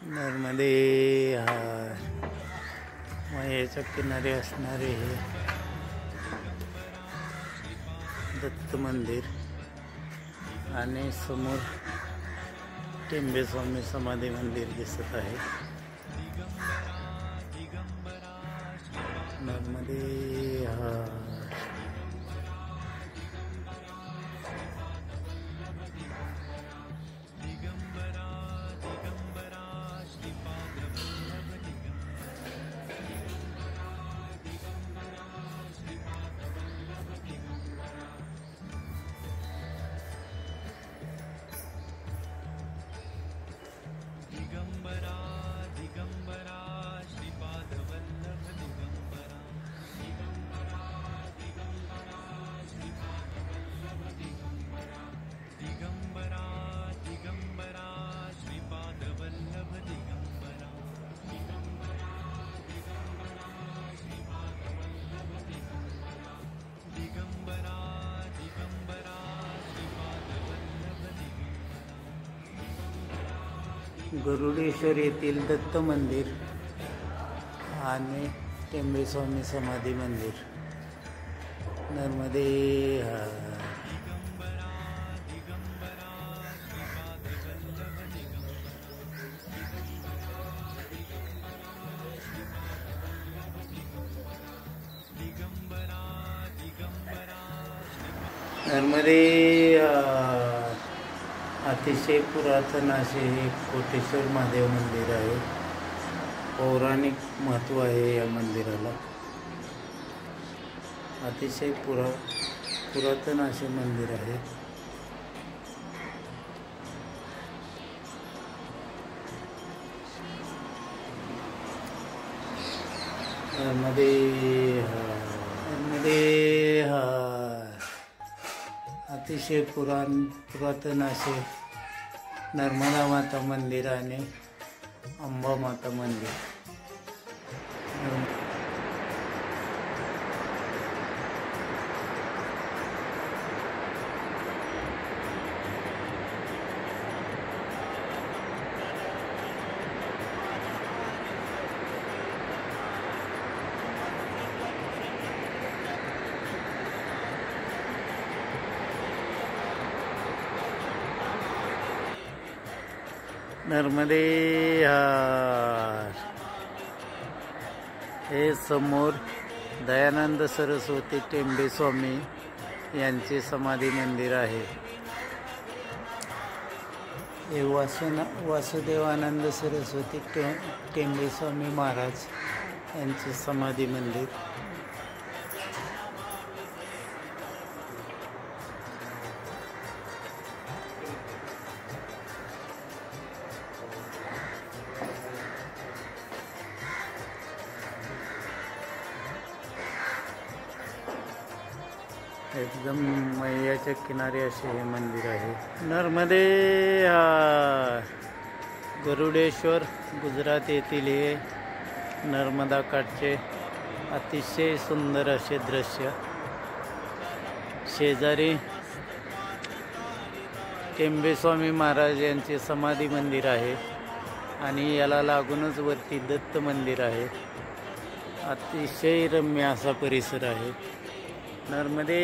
नर्मदे मायाच्या किनारे असणारे हे दत्त मंदिर आणि समोर टेंबे स्वामी समाधी मंदिर दिसत आहे। नर्मदे गरुडेश्वर येथील दत्त मंदिर आणि टेंबे स्वामी समाधी मंदिर। नर्मदे नर्मदे अतिशय पुरातन असे हे कोटेश्वर महादेव मंदिर आहे। पौराणिक महत्त्व आहे या मंदिराला। अतिशय पुरातन असे मंदिर आहे। अतिशय पुरातन असे नर्मदा माता मंदिर आणि अंबा माता मंदिर। नर्मदे हे समोर दयानंद सरस्वती टेंबे स्वामी यांचे समाधी मंदिर आहे। हे वासुदेवानंद सरस्वती टेंबे स्वामी महाराज यांचे समाधी मंदिर। एकदम मैयाच्या किनारे असे हे मंदिर आहे। नर्मदे गरुडेश्वर गुजरात येथील हे नर्मदा काठचे अतिशय सुंदर असे दृश्य। शेजारी टेंबे स्वामी महाराज यांचे समाधी मंदिर आहे आणि याला लागूनच वरती दत्त मंदिर आहे। अतिशय रम्य असा परिसर आहे। नर्मदे